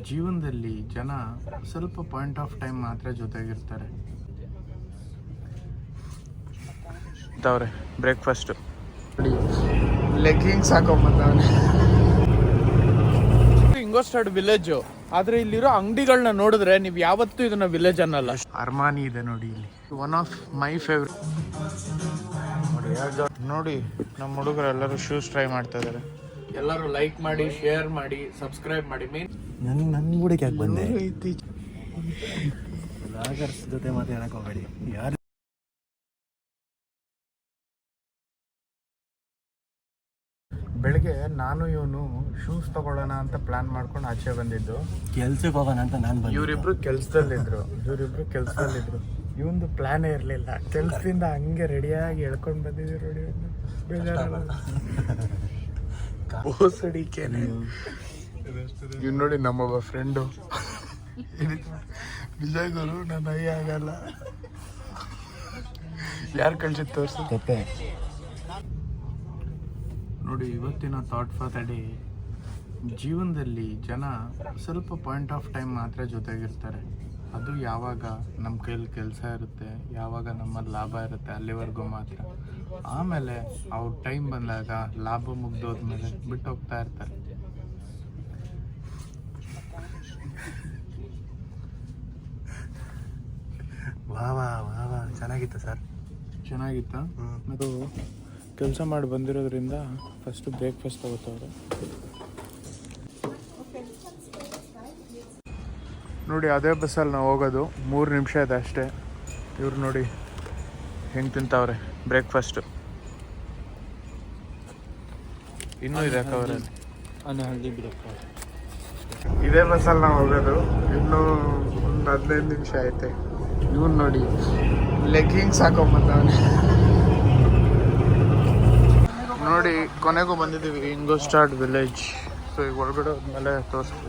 ಜೀವನದಲ್ಲಿ ಜನ ಸ್ವಲ್ಪ ಪಾಯಿಂಟ್ ಆಫ್ ಟೈಮ್ ಮಾತ್ರ ಜೊತೆಗಿರ್ತಾರೆ. ಅವ್ರೆ ಬ್ರೇಕ್ಫಾಸ್ಟು ಲೆಗ್ಗಿಂಗ್ಸ್ ಹಾಕೊಂಬಂದವನೆ. ಇಂಗೋಸ್ಟಾಡ್ ವಿಲೇಜು, ಆದ್ರೆ ಇಲ್ಲಿರೋ ಅಂಗಡಿಗಳನ್ನ ನೋಡಿದ್ರೆ ನೀವು ಯಾವತ್ತೂ ಇದನ್ನ ವಿಲೇಜ್ ಅನ್ನಲ್ಲ. ಅರ್ಮಾನಿ ಇದೆ ನೋಡಿ ಇಲ್ಲಿ, ಒನ್ ಆಫ್ ಮೈ ಫೇವ್ರೆಟ್. ನೋಡಿ ನಮ್ಮ ಹುಡುಗರು ಎಲ್ಲರೂ ಶೂಸ್ ಟ್ರೈ ಮಾಡ್ತಾ ಇದಾರೆ. ಎಲ್ಲರೂ ಲೈಕ್ ಮಾಡಿ, ಶೇರ್ ಮಾಡಿ, ಸಬ್ಸ್ಕ್ರೈಬ್ ಮಾಡಿ. ನನ್ನ ಹುಡುಗಿ ಯಾಕೆ ಬಂದೆ? ಲಾಗರ್ಸ್ ಜೊತೆ ಮಾತಾಡಕ್ ಹೋಗಬೇಡಿ. ಯಾರು ಬೆಳಿಗ್ಗೆ ನಾನು ಇವನು ಶೂಸ್ ತಗೊಳ್ಳೋಣ ಅಂತ ಪ್ಲಾನ್ ಮಾಡ್ಕೊಂಡು ಆಚೆ ಬಂದಿದ್ದು. ಕೆಲ್ಸಕ್ಕೆ ಹೋಗೋಣ ಅಂತ ನಾನು ಬಂದೆ. ಇವರಿಬ್ರು ಕೆಲ್ಸದಲ್ಲಿದ್ರು. ಇವಂದು ಪ್ಲಾನೇ ಇರಲಿಲ್ಲ. ಕೆಲ್ಸದಿಂದ ಹಂಗೆ ರೆಡಿಯಾಗಿ ಎಳ್ಕೊಂಡು ಬಂದಿದ್ದೀವಿ ನೋಡಿ. ಬೇಜಾರಲ್ಲ ಬೋಸಡಿಕೆನೆ. ಇವ್ ನೋಡಿ ನಮ್ಮೊಬ್ಬ ಫ್ರೆಂಡು ವಿಜಯ್ ಗುರು, ನನ್ನ ಅಯ್ಯ ಆಗಲ್ಲ. ಯಾರು ಕಳ್ಸಿದ್ದು ತೋರಿಸು ತಪ್ಪೆ ನೋಡಿ. ಇವತ್ತಿನ ಥಾಟ್ ಫಾರ್ ದ ಡೇ, ಜೀವನದಲ್ಲಿ ಜನ ಸ್ವಲ್ಪ ಪಾಯಿಂಟ್ ಆಫ್ ಟೈಮ್ ಮಾತ್ರ ಜೊತೆಗಿರ್ತಾರೆ. ಅದು ಯಾವಾಗ ನಮ್ಮ ಕೈಯಲ್ಲಿ ಕೆಲಸ ಇರುತ್ತೆ, ಯಾವಾಗ ನಮ್ಮಲ್ಲಿ ಲಾಭ ಇರುತ್ತೆ ಅಲ್ಲಿವರೆಗೂ ಮಾತ್ರ. ಆಮೇಲೆ ಅವ್ರ ಟೈಮ್ ಬಂದಾಗ ಲಾಭ ಮುಗ್ದೋದ್ಮೇಲೆ ಬಿಟ್ಟು ಹೋಗ್ತಾ ಇರ್ತಾರೆ. ವಾ ಚೆನ್ನಾಗಿತ್ತು ಸರ್. ಚೆನ್ನಾಗಿತ್ತಾ? ಮತ್ತು ಕೆಲಸ ಮಾಡಿ ಬಂದಿರೋದ್ರಿಂದ ಫಸ್ಟು ಬ್ರೇಕ್ಫಾಸ್ಟ್ ತಗೋತವ್ರೆ ನೋಡಿ. ಅದೇ ಬಸ್ಸಲ್ಲಿ ನಾವು ಹೋಗೋದು, 3 ನಿಮಿಷ ಇದೆ ಅಷ್ಟೇ. ಇವ್ರು ನೋಡಿ ಹೆಂಗೆ ತಿಂತವ್ರೆ ಬ್ರೇಕ್ಫಾಸ್ಟು. ಇನ್ನೂ ಇದೆ ಕವರಲ್ಲಿ. Unhealthy breakfast. ಇದೇ ಬಸ್ಸಲ್ಲಿ ನಾವು ಹೋಗೋದು, ಇನ್ನೂ ಒಂದು 15 ನಿಮಿಷ ಐತೆ. ಇವನು ನೋಡಿ ಲೆಗ್ಗಿಂಗ್ಸ್ ಹಾಕೊಂಬಂದವನೆ. ನೋಡಿ ಕೊನೆಗೂ ಬಂದಿದ್ದೀವಿ ಇಂಗೋಸ್ಟಾಡ್ ವಿಲೇಜ್. ಸೊ ಈಗ ಒಳಗಡೆ ಹೋದ್ಮೇಲೆ ತೋರಿಸ್ತೀವಿ.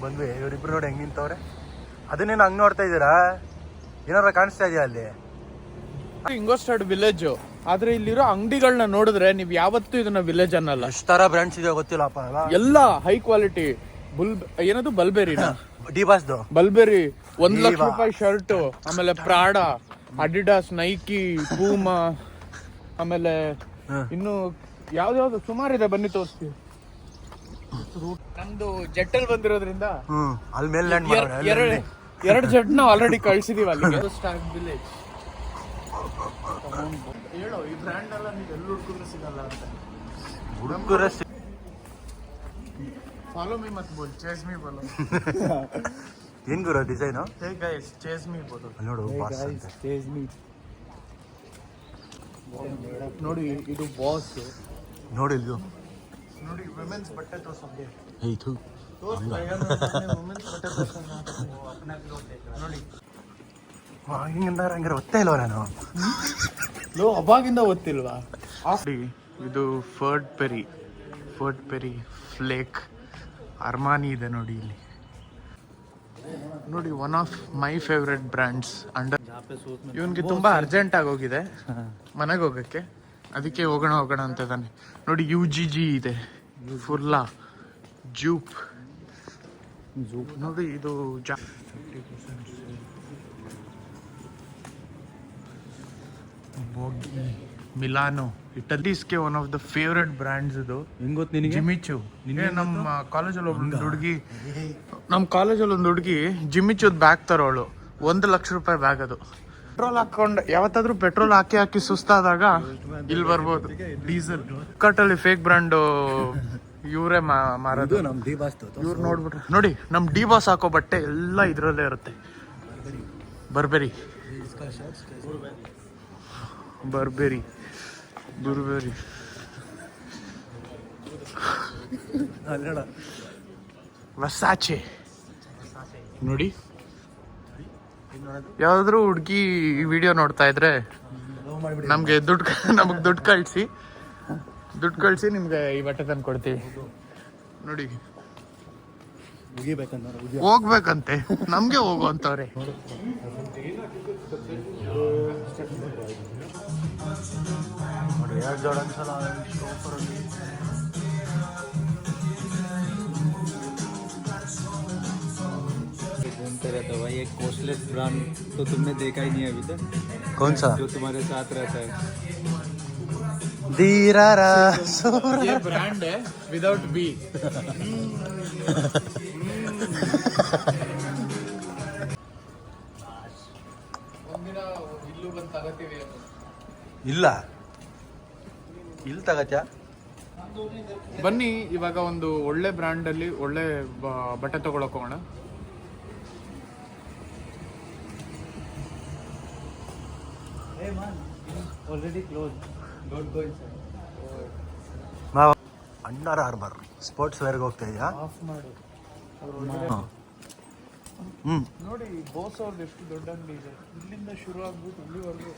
ಬಂದ್ವಿ. ಇವರಿಬ್ರು ನೋಡಿ ಹೆಂಗೆ ನಿಂತವ್ರೆ. ಅದನ್ನೇನು ಹಂಗೆ ನೋಡ್ತಾ ಇದ್ದೀರಾ? ಏನಾರ ಕಾಣಿಸ್ತಾ ಇದೆಯಾ ಅಲ್ಲಿ? ಇಂಗೋಸ್ಟಾಡ್ ವಿಲೇಜು, ಆದ್ರೆ ಇಲ್ಲಿರೋ ಅಂಗಡಿಗಳನ್ನ ನೋಡಿದ್ರೆ ನೀವು ಯಾವತ್ತೂ ಇದನ್ನ ವಿಲೇಜ್ ಅನ್ನಲ್ಲ. ಎಷ್ಟು ತರ ಬ್ರ್ಯಾಂಡ್ಸ್ ಇದೆ ಗೊತ್ತಿಲ್ಲಪ್ಪ. ಎಲ್ಲ ಹೈ ಕ್ವಾಲಿಟಿ. ಏನದು ಬಲ್ಬೇರಿನಾ? ಡಿಬಾಸ್ದು ಬಲ್ಬೇರಿ 1 ಲಕ್ಷ ರೂಪಾಯಿ ಶರ್ಟ್. ಆಮೇಲೆ ಪ್ರಾಡಾ, ಅಡಿಡಾಸ್, ನೈಕಿ, ಪೂಮಾ, ಆಮೇಲೆ ಇನ್ನು ಯಾವ್ದಾವ್ದು ಸುಮಾರಿದೆ. ಬನ್ನಿ ತೋರಿಸ್ತೀವಿ. ನಮ್ದು ಜೆಟ್ಟಲ್ಲಿ ಬಂದಿರೋದ್ರಿಂದ ಅಲ್ಲಿ ಮೇಲೆ ಎರಡು ಜೆಟ್ ನಾವು ಆಲ್ರೆಡಿ ಕಳ್ಸಿದೀವಿ ಅಲ್ಲಿಗೆ. ವಿಲೇಜ್ ಹೇಳೋ, ಈ ಬ್ರ್ಯಾಂಡ್ ಎಲ್ಲ ನೀವು ಎಲ್ಲಿ ಹುಡುಕಿದ್ರೆ ಸಿಗಲ್ಲ ಅಂತ. ಹುಡುಗರ ಫಾಲೋ ಮೀ ಮತ್ ಬೋಲ್, ಚೇಸ್ ಮೀ ಬೋಲೋ. ಏನ್ ಗುರು design? Hey guys, chase me ಬೋಲೋ. ನೋಡು ಬಾಸ್ ಅಂತ. ಚೇಸ್ ಮೀ ನೋಡಿ. ಇದು ಬಾಸ್ ನೋಡಿ. ಇದು ನೋಡಿ ವುಮೆನ್ಸ್ ಬಟ್ಟೆ ತೋರ್ಸೋದು. ಇದು ವುಮೆನ್ಸ್ ಬಟ್ಟೆ ತೋರ್ಸೋದು ನೋಡಿ. ಹಿಂಗಂದ್ರೆ ಹಂಗಾರೆ ಒತ್ತೇ ಇಲ್ವ ನಾನು? ಅವಾಗಿಂದ ಗೊತ್ತಿಲ್ವಾ? ಇದು ಫರ್ಡ್ ಪೆರಿ ಫ್ಲೇಕ್ ಅರ್ಮಾನಿ ಇದೆ ನೋಡಿ ಇಲ್ಲಿ. ನೋಡಿ one of my favourite brands. Under ಇವನ್ಗೆ ತುಂಬಾ ಅರ್ಜೆಂಟ್ ಆಗೋಗಿದೆ ಮನೆಗೆ ಹೋಗಕ್ಕೆ, ಅದಕ್ಕೆ ಹೋಗೋಣ ಅಂತ ಇದ್ದಾನೆ ನೋಡಿ. UGG ಇದೆ, ಫುಲ್ಲಾ ಜೂಪ್ ನೋಡಿ. ಇದು ಮಿಲಾನೋ, ಇಟಲೀಸ್ಗೆ one of the favourite brands ಇದು. ಹೆಂಗ್ ಗೊತ್ತು ನಿನಗೆ? ಜಿಮಿಚು. ನಮ್ಮ ಕಾಲೇಜಲ್ಲಿ ಒಂದು ಹುಡುಗಿ ಜಿಮಿಚುದ್ ಬ್ಯಾಗ್ ತರೋಳು. 1 ಲಕ್ಷ ರೂಪಾಯಿ ಬ್ಯಾಗ್ ಅದು. ಪೆಟ್ರೋಲ್ ಹಾಕೊಂಡು ಯಾವತ್ತಾದ್ರೂ ಪೆಟ್ರೋಲ್ ಹಾಕಿ ಸುಸ್ತಾದಾಗ ಇಲ್ಲಿ ಬರ್ಬೋದು. ಡೀಸೆಲ್ ಕಟ್ಟಲ್ಲಿ ಫೇಕ್ ಬ್ರ್ಯಾಂಡು ಇವರೇ ಮಾರೋದು. ಇವ್ರು ನೋಡ್ಬಿಟ್ರೆ ನೋಡಿ, ನಮ್ ಡಿ ಬಾಸ್ ಹಾಕೋ ಬಟ್ಟೆ ಎಲ್ಲ ಇದ್ರಲ್ಲೇ ಇರುತ್ತೆ. ಬರ್ಬೇರಿ ವಸಾಚೆ ನೋಡಿ. ಯಾವ್ದಾದ್ರು ಹುಡುಗಿ ಈ ವಿಡಿಯೋ ನೋಡ್ತಾ ಇದ್ರೆ ನಮ್ಗೆ ದುಡ್ಡು ಕಳಿಸಿ ನಿಮ್ಗೆ ಈ ಬಟ್ಟೆ ತಂದು ಕೊಡ್ತೀವಿ ನೋಡಿ. ಹೋಗ್ಬೇಕಂತೆ, ನಮ್ಗೆ ಹೋಗುವಂತವ್ರೆ. कॉस्टलेस ब्रांड तो तुमने देखा ही नहीं है अभी तक, कौन सा? जो तुम्हारे साथ रहता है। धीरारा ये ब्रांड है विदाउट बी. ಒಂದಿನ ಇಲ್ಲೂ ಬಂದು ತಗೋತೀವಿ. ಇಲ್ಲ ಇಲ್ಲಿ ತಗತ್ಯಾ? ಬನ್ನಿ ಇವಾಗ ಒಂದು ಒಳ್ಳೆ ಬ್ರ್ಯಾಂಡ್ ಅಲ್ಲಿ ಒಳ್ಳೆ ಬಟ್ಟೆ ತಗೊಳಕ್ ಹೋಗೋಣ. Already close, don't go inside. ನಾವು ಅಂಡರ್ ಆರ್ಮರ್ ಸ್ಪೋರ್ಟ್ಸ್ ವೇರ್ಗೆ ಹೋಗ್ತಾ ಇದೆಯಾ? ಆಫ್ ಮಾಡು. ಹ್ಞೂ ನೋಡಿ ಬೋಸ್ ಅವ್ರದ್ದು ಎಷ್ಟು ದೊಡ್ಡ ಅಂಗಡಿ ಇದೆ. ಇಲ್ಲಿಂದ ಶುರು ಆಗ್ಬಿಟ್ಟು ಇಲ್ಲಿವರೆಗೂ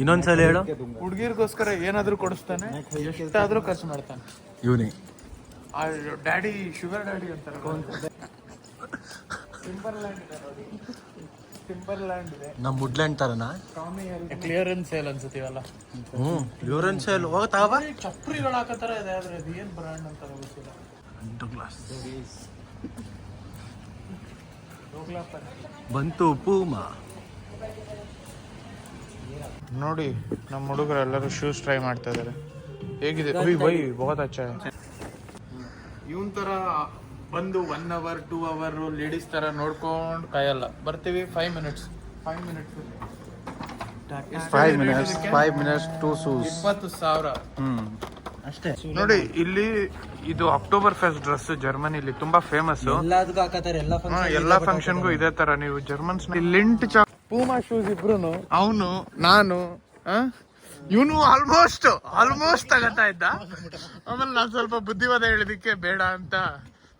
ಇನ್ನೊಂದ್ಸಲ ಹೇಳು. ಹುಡುಗಿರ್ಗೋಸ್ಕರ ಏನಾದ್ರೂ ಕೊಡಿಸ್ತಾನೆ, ಎಷ್ಟಾದ್ರೂ ಖರ್ಚು ಮಾಡ್ತಾನೆ. ಇವನೇ ಆ ಡ್ಯಾಡಿ ಶುಗರ್ ಡ್ಯಾಡಿ ಅಂತಾರೆ. ಟಿಂಬರ್ ಲ್ಯಾಂಡ್ ಇದೆ ನೋಡಿ, ಟಿಂಬರ್ ಲ್ಯಾಂಡ್ ಇದೆ. ನಮ್ಮ ವುಡ್ಲ್ಯಾಂಡ್ ತರನಾ? ಕ್ಲಿಯರೆನ್ಸ್ ಸೇಲ್ ಅನ್ಸುತ್ತೀವಲ್ಲ. ಕ್ಲಿಯರೆನ್ಸ್ ಸೇಲ್ ಹೋಗ ತಗೋಬ. ಚಪ್ರಿಗಳು ಹಾಕತ್ತಾರ ಇದೆ, ಆದ್ರೆ ಅದು ಏನ್ ಬ್ರ್ಯಾಂಡ್ ಅಂತ ಗೊತ್ತಿಲ್ಲ. ಬಂತು ಪೂಮಾ. ನೋಡಿ ನಮ್ಮ ಹುಡುಗರು ಎಲ್ಲರೂ ಶೂಸ್ ಟ್ರೈ ಮಾಡ್ತಾ ಇದಾರೆ. ಹೇಗಿದೆ? By ಬಹುತ್ ಅಚ್ಚಾ high. ಇವನ್ ತರ ಬಂದು 1 hour 2 hour ಲೇಡೀಸ್ ತರ ನೋಡ್ಕೊಂಡು ಕಾಯಲ್ಲ. ಬರ್ತೀವಿ 5 minutes 5 minutes 5 minutes 2 shoes. 20,000 ಅಷ್ಟೇ ನೋಡಿ. ಇಲ್ಲಿ ಇದು ಅಕ್ಟೋಬರ್ ಫೆಸ್ಟ್ ಡ್ರೆಸ್ ಜರ್ಮನಿಲಿ ತುಂಬಾ ಫೇಮಸ್. ಎಲ್ಲದಕ್ಕೂ ಹಾಕತಾರೆ, ಎಲ್ಲಾ ಫಂಕ್ಷನ್ಗೂ ಇದೇ ತರ. ನೀವು ಜರ್ಮನ್ಸ್ ಲಿಂಟ್ ಪೂಮಾ ಶೂಸ್ ಇಬ್ರು, ಅವನು ನಾನು ಇವನು ಆಲ್ಮೋಸ್ಟ್ ತಗೋತಾ ಇದ್ದ. ಆಮೇಲೆ ನಾನು ಸ್ವಲ್ಪ ಬುದ್ಧಿವಾದ ಹೇಳಿದಕ್ಕೆ ಬೇಡ ಅಂತ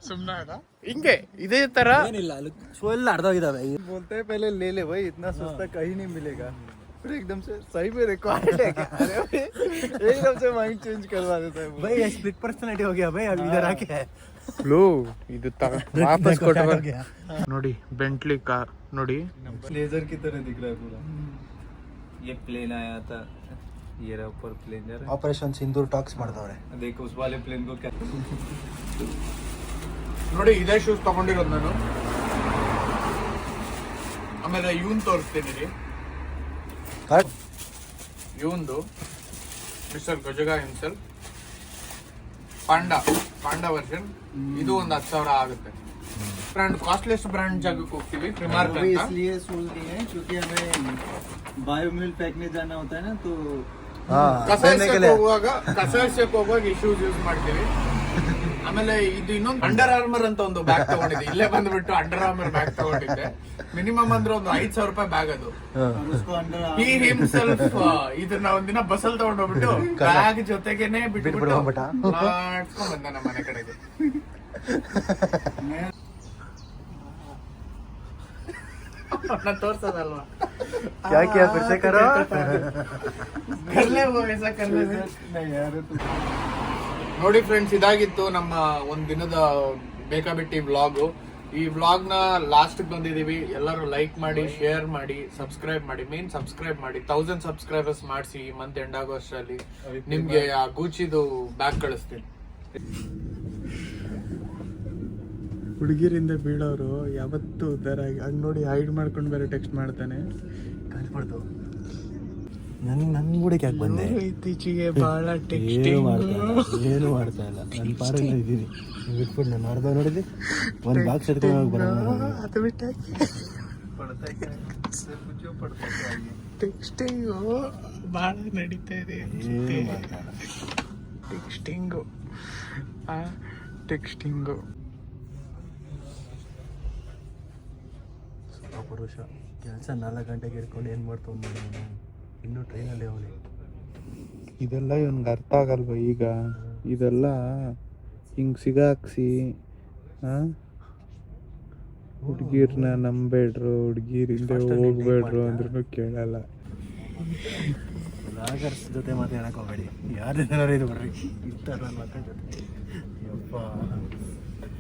ಸುಮ್ನ ಅದ. ಹಿಂಗೆ ಇದೇ ತರ ಏನಿಲ್ಲ, ಶೋ ಎಲ್ಲ ಅರ್ಧೋಗಿದಾವೆ. बोलते हैं पहले ले ले भाई, इतना सस्ता कहीं नहीं मिलेगा. फिर एकदम से सही में रिक्वायर्ड है क्या? अरे भाई एकदम से माइंड चेंज करवा देता है भाई स्प्लिट पर्सनालिटी हो गया भाई, अब इधर आके है ಇದು ವಾಪಸ್ ಕೊಟ್ಟು ನೋಡಿ. ಬೆಂಟ್ಲಿ ಕಾರ್ ನೋಡಿ, लेजर की तरह दिख रहा है पूरा. ये प्लेन आया था, ये रहा ऊपर प्लेन जा रहा ಆಪರೇಷನ್ ಸಿಂಧೂರ್ ಟಾಕ್ಸ್ ಮಾಡ್ದವ್ರೆ. है. देखो उस वाले प्लेन को क्या ನೋಡಿ ಇದೇ ಶೂಸ್ ತಗೊಂಡಿರೋದು ನಾನು. ಆಮೇಲೆ ಇವನ್ ತೋರಿಸ್ತೀನಿ ರೀ. ಇವಂದು ಮಿಸ್ಟರ್ ಗಜಗ ಹಿಮ್ಸೆಲ್ ಪಾಂಡಾ ವರ್ಷನ್. ಇದು ಒಂದು 10,000 ಆಗುತ್ತೆ. ಬ್ರ್ಯಾಂಡ್ ಕಾಸ್ಟ್ಲೆಸ್ ಬ್ರ್ಯಾಂಡ್ ಜಾಗಕ್ಕೆ ಹೋಗ್ತೀವಿ. ರಿಮಾರ್ಕ್ अभी ಅಂತ. इसलिए सोल दिए हैं क्योंकि हमें बायोमिल फेंकने जाना होता है ना, तो ಕಸ ಎಸೆಯಕ್ಕೆ ಹೋಗುವಾಗ ಈ ಶೂಸ್ ಯೂಸ್ ಮಾಡ್ತೀವಿ. ಆಮೇಲೆ ಇದು ಇನ್ನೊಂದು ಅಂಡರ್ ಆರ್ಮರ್ ಅಂತ ಒಂದು ಬ್ಯಾಗ್ ತಗೊಂಡಿದ್ದೆ. ಇಲ್ಲೇ ಬಂದ್ಬಿಟ್ಟು ಅಂಡರ್ ಆರ್ಮರ್ ಬ್ಯಾಗ್ ತಗೊಂಡಿದ್ದೆ. ಮಿನಿಮಮ್ ಅಂದ್ರೆ ಒಂದು 5,000 ರೂಪಾಯಿ ಬ್ಯಾಗ್ ಅದು. उसको अंडर ಈ ಹಿಮ್ಸೆಲ್ಫ್ ಇದನ್ನ ಒಂದಿನ ಬಸ್ಸಲ್ಲಿ ತಗೊಂಡೋಗ್ಬಿಟ್ಟು ಬ್ಯಾಗ್ ಜೊತೆಗೇನೆ ಬಿಟ್ಬಿಟ್ಟು ಮಾಡ್ಸ್ಕೊಂಡ್ ಬಂದ ನಮ್ಮ ಮನೆ ಕಡೆಗೆ. ತೋರ್ಸೋದಲ್ವಾ? क्या किया फिर से करो? ನೋಡಿ ಫ್ರೆಂಡ್ಸ್, ಇದಾಗಿತ್ತು ನಮ್ಮ ಒಂದ್ ದಿನದ ಬೇಕಾಬಿಟ್ಟಿ ವ್ಲಾಗ್. ಈ ವ್ಲಾಗ್ ನ ಲಾಸ್ಟ್ ಬಂದಿದೀವಿ. ಎಲ್ಲರೂ ಲೈಕ್ ಮಾಡಿ, ಶೇರ್ ಮಾಡಿ, ಸಬ್ಸ್ಕ್ರೈಬ್ ಮಾಡಿ. ಮೇನ್ ಸಬ್ಸ್ಕ್ರೈಬ್ ಮಾಡಿ. 1000 ಸಬ್ಸ್ಕ್ರೈಬರ್ಸ್ ಮಾಡಿಸಿ. ಈ ಮಂತ್ ಎಂಡ್ ಆಗೋ ಅಷ್ಟರಲ್ಲಿ ನಿಮ್ಗೆ ಆ ಗೂಚಿದು ಬ್ಯಾಗ್ ಕಳಿಸ್ತೀನಿ. ಹುಡುಗಿರಿಂದ ಬೀಳೋರು ಯಾವತ್ತು ಉದ್ದಾರ ಆಗಿ ಹಂಗ್ ನೋಡಿ ಹೈಡ್ ಮಾಡ್ಕೊಂಡು ಬೇರೆ ಟೆಕ್ಸ್ಟ್ ಮಾಡ್ತಾನೆ. ಕಳ್ಸ್ಬಿಡ್ತು. ನನ್ ಗುಡಿಗೆ ಯಾಕೆ ಬಂದೆ? ಇತ್ತೀಚೆಗೆ ಬಹಳ ಏನು ಮಾಡ್ತಾ ಇಲ್ಲ. ನನ್ನ ಪಾರಲ್ಲಿ ಇದ್ದೀನಿ. ಬಿಟ್ಬಿಟ್ಟು ನಾನು ಅರ್ಧ ನೋಡಿದ್ವಿ. ಒಂದು ಬಾಕ್ಸ್ ಎತ್ಕೊಂಡು ಬರೋಣ. ಅದು ಬಿಟ್ಟಾಗಿ ಟೆಕ್ಸ್ಟಿಂಗು ಬಹಳ ನಡೀತಾ ಇದೆ. ಟೆಕ್ಸ್ಟಿಂಗು ಪುರುಷ ಕೆಲಸ 4 ಗಂಟೆಗೆ ಇಟ್ಕೊಂಡು ಏನು ಮಾಡ್ತಾವ? ಇನ್ನೂ ಟ್ರೈನಲ್ಲಿ ಅವನೇ. ಇದೆಲ್ಲ ಇವನ್ಗೆ ಅರ್ಥ ಆಗಲ್ವ ಈಗ? ಇದೆಲ್ಲ ಹಿಂಗೆ ಸಿಗಾಕ್ಸಿ ಹುಡುಗಿರ್ನ ನಂಬೇಡ್ರು, ಹುಡುಗಿರಿಂದ ಹೋಗ್ಬೇಡ್ರು ಅಂದ್ರೂ ಕೇಳಲ್ಲ. ರಾಗರ್ಸ್ ಜೊತೆ ಮಾತಾಡಕ್ಕೆ ಹೋಗಬೇಡಿ. ಯಾರು ಇದು ಬರ್ರಿ ಇಷ್ಟ ನನ್ನ ಮಕ್ಕಳ ಜೊತೆ. ಯಪ್ಪ